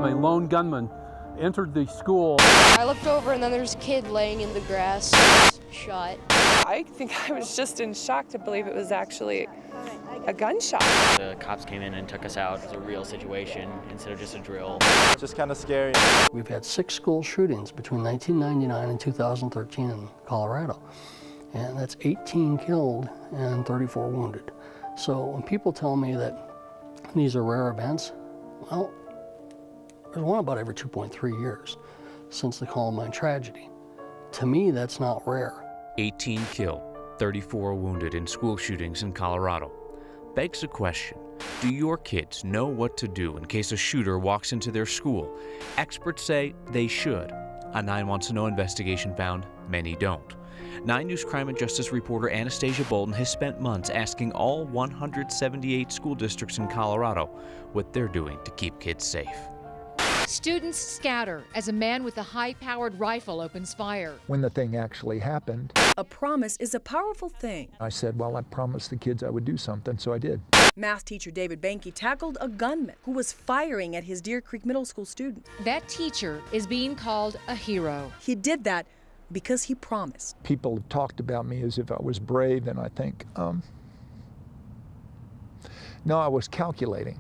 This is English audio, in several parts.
My lone gunman entered the school. I looked over and then there's a kid laying in the grass, shot. I think I was just in shock to believe it was actually a gunshot. The cops came in and took us out. It was a real situation instead of just a drill. Just kind of scary. We've had 6 school shootings between 1999 and 2013 in Colorado. And that's 18 killed and 34 wounded. So when people tell me that these are rare events, well, there's one about every 2.3 years since the Columbine tragedy. To me, that's not rare. 18 killed, 34 wounded in school shootings in Colorado. Begs the question, do your kids know what to do in case a shooter walks into their school? Experts say they should. A 9 Wants to Know investigation found many don't. 9 News crime and justice reporter Anastasia Bolden has spent months asking all 178 school districts in Colorado what they're doing to keep kids safe. Students scatter as a man with a high-powered rifle opens fire. When the thing actually happened, a promise is a powerful thing. I said, well, I promised the kids I would do something, so I did. Math teacher David Banke tackled a gunman who was firing at his Deer Creek Middle School students. That teacher is being called a hero. He did that because he promised. People have talked about me as if I was brave, and I think, no, I was calculating.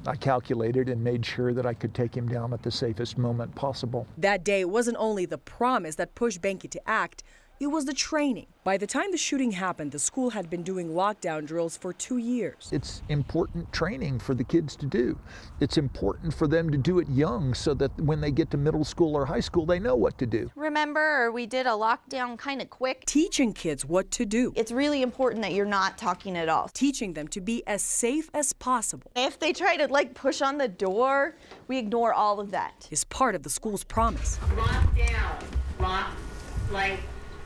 I calculated and made sure that I could take him down at the safest moment possible. That day, it wasn't only the promise that pushed Banke to act, it was the training. By the time the shooting happened, the school had been doing lockdown drills for 2 years. It's important training for the kids to do. It's important for them to do it young so that when they get to middle school or high school, they know what to do. Remember, we did a lockdown kind of quick. Teaching kids what to do. It's really important that you're not talking at all. Teaching them to be as safe as possible. If they try to push on the door, we ignore all of that. Is part of the school's promise. Lock down, lock,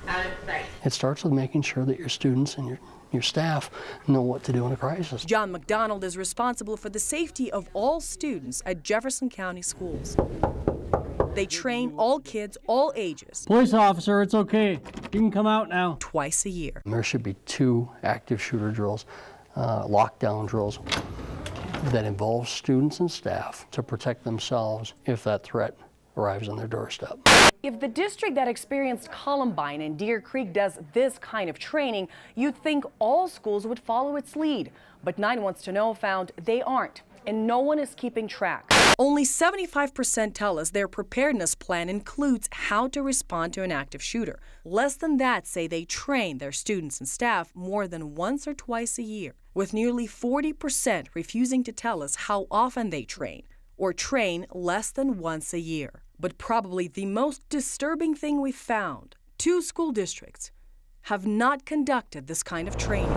out of sight. It starts with making sure that your students and your staff know what to do in a crisis. John McDonald is responsible for the safety of all students at Jefferson County schools. They train all kids, all ages. Police officer, it's okay. You can come out now. Twice a year. There should be 2 active shooter drills, lockdown drills, that involve students and staff to protect themselves if that threat arrives on their doorstep. If the district that experienced Columbine and Deer Creek does this kind of training, you'd think all schools would follow its lead. But 9 Wants to Know found they aren't, and no one is keeping track. Only 75% tell us their preparedness plan includes how to respond to an active shooter. Less than that say they train their students and staff more than once or twice a year, with nearly 40% refusing to tell us how often they train, or train less than once a year. But probably the most disturbing thing we've found, 2 school districts have not conducted this kind of training.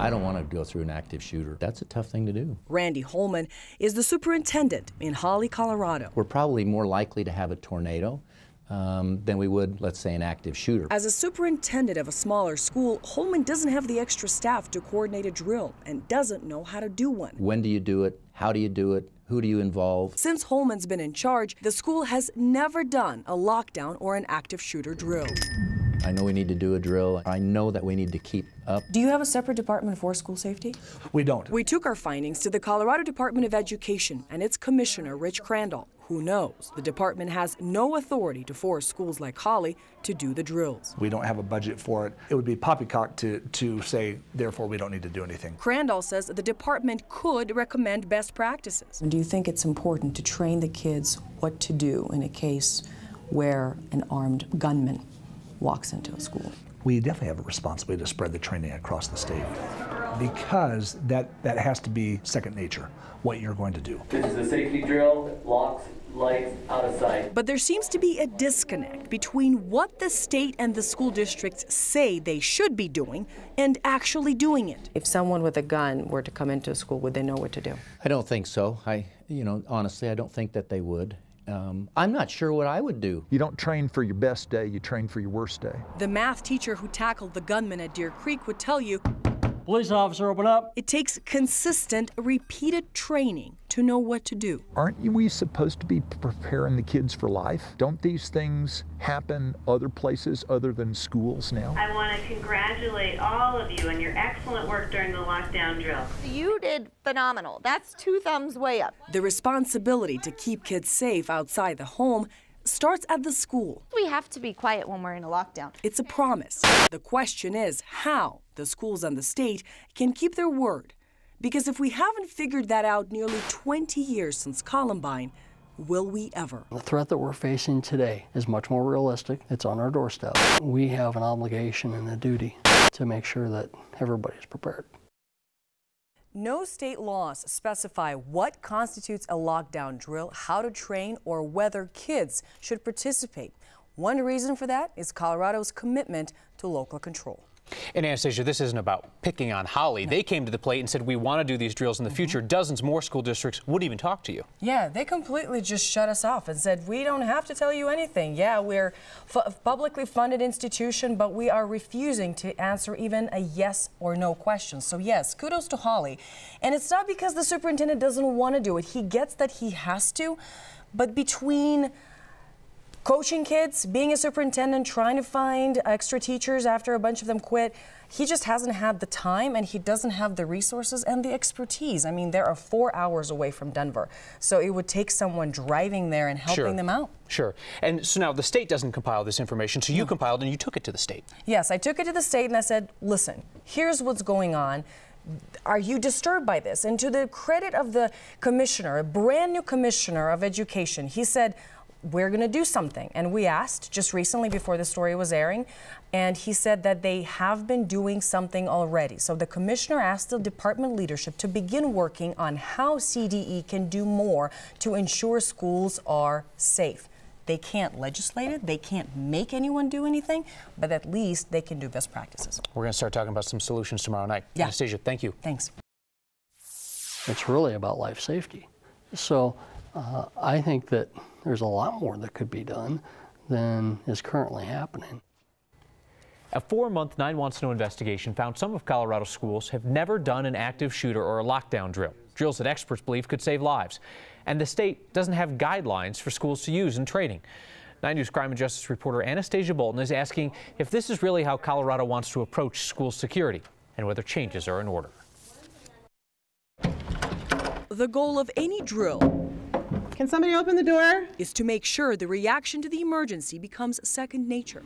I don't want to go through an active shooter. That's a tough thing to do. Randy Holman is the superintendent in Holly, Colorado. We're probably more likely to have a tornado than we would, let's say, an active shooter. As a superintendent of a smaller school, Holman doesn't have the extra staff to coordinate a drill and doesn't know how to do one. When do you do it? How do you do it? Who do you involve? Since Holman's been in charge, the school has never done a lockdown or an active shooter drill. I know we need to do a drill. I know that we need to keep up. Do you have a separate department for school safety? We don't. We took our findings to the Colorado Department of Education and its commissioner, Rich Crandall. Who knows? The department has no authority to force schools like Holly to do the drills. We don't have a budget for it. It would be poppycock to say, therefore, we don't need to do anything. Crandall says the department could recommend best practices. Do you think it's important to train the kids what to do in a case where an armed gunman walks into a school? We definitely have a responsibility to spread the training across the state because that has to be second nature, what you're going to do. This is a safety drill, locks, lights, out of sight. But there seems to be a disconnect between what the state and the school districts say they should be doing and actually doing it. If someone with a gun were to come into a school, would they know what to do? I don't think so. Honestly, I don't think that they would. I'm not sure what I would do. You don't train for your best day, you train for your worst day. The math teacher who tackled the gunman at Deer Creek would tell you Police officer, open up. It takes consistent, repeated training to know what to do. Aren't we supposed to be preparing the kids for life? Don't these things happen other places other than schools now? I want to congratulate all of you on your excellent work during the lockdown drill. You did phenomenal. That's 2 thumbs way up. The responsibility to keep kids safe outside the home starts at the school. We have to be quiet when we're in a lockdown. It's a promise. The question is how the schools and the state can keep their word. Because if we haven't figured that out nearly 20 years since Columbine, will we ever? The threat that we're facing today is much more realistic. It's on our doorstep. We have an obligation and a duty to make sure that everybody's prepared. No state laws specify what constitutes a lockdown drill, how to train, or whether kids should participate. One reason for that is Colorado's commitment to local control. And Anastasia, this isn't about picking on Holly. No. They came to the plate and said, we want to do these drills in the future. Dozens more school districts wouldn't even talk to you. Yeah, they completely just shut us off and said, we don't have to tell you anything. Yeah, we're a publicly funded institution, but we are refusing to answer even a yes or no question. So yes, kudos to Holly. And it's not because the superintendent doesn't want to do it. He gets that he has to, but between coaching kids, being a superintendent, trying to find extra teachers after a bunch of them quit, he just hasn't had the time and he doesn't have the resources and the expertise. I mean, they are 4 hours away from Denver, so it would take someone driving there and helping them out. Sure. And so now the state doesn't compile this information, so you compiled and you took it to the state. Yes, I took it to the state and I said, listen, here's what's going on. Are you disturbed by this? And to the credit of the commissioner, a brand new commissioner of education, he said, we're going to do something. And we asked just recently before the story was airing, and he said that they have been doing something already. So the commissioner asked the department leadership to begin working on how CDE can do more to ensure schools are safe. They can't legislate it, they can't make anyone do anything, but at least they can do best practices. We're going to start talking about some solutions tomorrow night. Yeah. Anastasia, thank you. Thanks. It's really about life safety. So I think that there's a lot more that could be done than is currently happening. A 4-month 9 Wants to Know investigation found some of Colorado's schools have never done an active shooter or a lockdown drill, drills that experts believe could save lives. And the state doesn't have guidelines for schools to use in training. 9 News Crime and Justice reporter Anastasia Bolton is asking if this is really how Colorado wants to approach school security and whether changes are in order. The goal of any drill, can somebody open the door? Is to make sure the reaction to the emergency becomes second nature.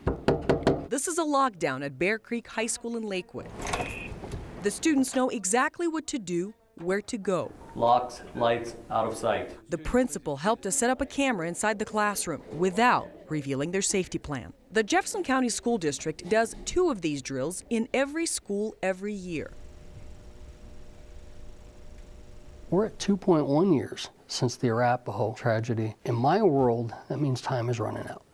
This is a lockdown at Bear Creek High School in Lakewood. The students know exactly what to do, where to go. Locks, lights, out of sight. The principal helped us set up a camera inside the classroom without revealing their safety plan. The Jefferson County School District does 2 of these drills in every school every year. We're at 2.1 years since the Arapahoe tragedy. In my world, that means time is running out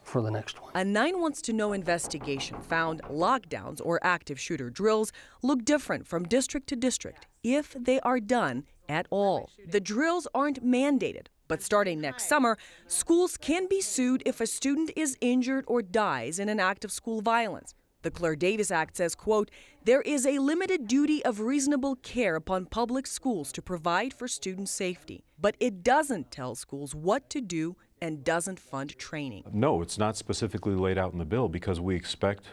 for the next one. A 9 Wants to Know investigation found lockdowns or active shooter drills look different from district to district, if they are done at all. The drills aren't mandated, but starting next summer, schools can be sued if a student is injured or dies in an act of school violence. The Claire Davis Act says, quote, there is a limited duty of reasonable care upon public schools to provide for student safety, but it doesn't tell schools what to do and doesn't fund training. No, it's not specifically laid out in the bill because we expect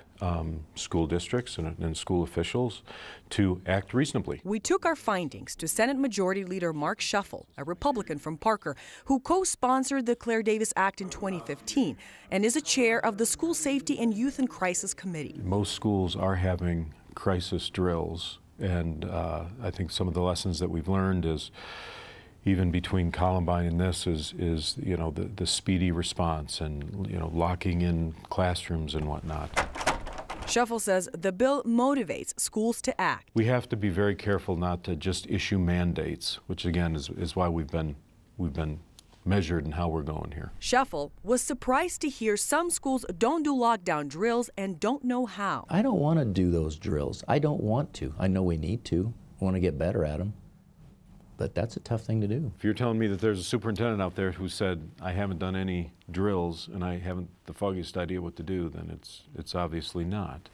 school districts and school officials to act reasonably. We took our findings to Senate Majority Leader Mark Shuffle, a Republican from Parker, who co-sponsored the Claire Davis Act in 2015 and is a chair of the School Safety and Youth and Crisis Committee. Most schools are having crisis drills, and I think some of the lessons that we've learned is even between Columbine and this is you know, the speedy response and, you know, locking in classrooms and whatnot. Shuffle says the bill motivates schools to act. We have to be very careful not to just issue mandates, which again is why we've been measured in how we're going here. Shuffle was surprised to hear some schools don't do lockdown drills and don't know how. I don't want to do those drills. I don't want to. I know we need to. I want to get better at them. But that's a tough thing to do. If you're telling me that there's a superintendent out there who said, I haven't done any drills and I haven't the foggiest idea what to do, then it's obviously not.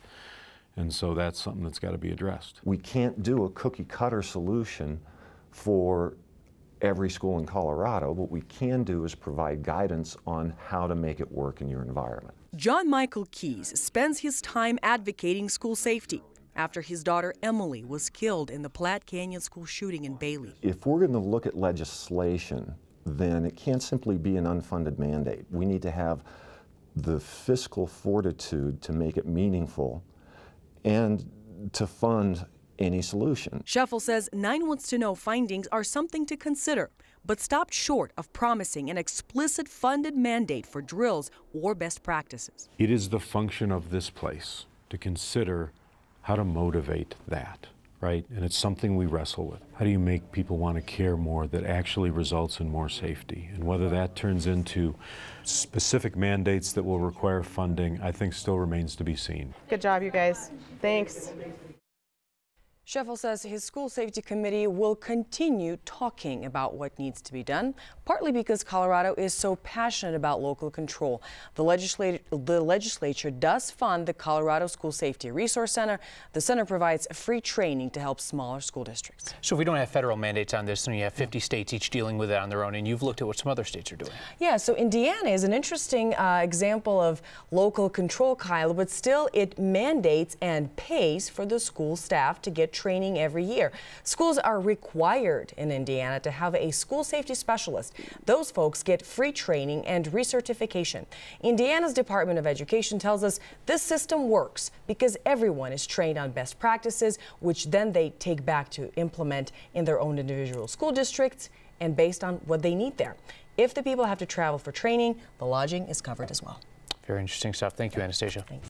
And so that's something that's got to be addressed. We can't do a cookie cutter solution for every school in Colorado. What we can do is provide guidance on how to make it work in your environment. John Michael Keys spends his time advocating school safety after his daughter Emily was killed in the Platte Canyon school shooting in Bailey. If we're going to look at legislation, then it can't simply be an unfunded mandate. We need to have the fiscal fortitude to make it meaningful and to fund any solution. Scheffel says 9 Wants to Know findings are something to consider, but stopped short of promising an explicit funded mandate for drills or best practices. It is the function of this place to consider how to motivate that, right? And it's something we wrestle with. How do you make people want to care more that actually results in more safety? And whether that turns into specific mandates that will require funding, I think still remains to be seen. Good job, you guys. Thanks. Scheffel says his school safety committee will continue talking about what needs to be done, partly because Colorado is so passionate about local control. The legislature does fund the Colorado School Safety Resource Center. The center provides free training to help smaller school districts. So if we don't have federal mandates on this, then you have 50 states each dealing with it on their own, and you've looked at what some other states are doing. Yeah, so Indiana is an interesting example of local control, Kyle, but still it mandates and pays for the school staff to get training every year. Schools are required in Indiana to have a school safety specialist. Those folks get free training and recertification. Indiana's Department of Education tells us this system works because everyone is trained on best practices, which then they take back to implement in their own individual school districts and based on what they need there. If the people have to travel for training, the lodging is covered as well. Very interesting stuff. Thank you, Anastasia. Thanks.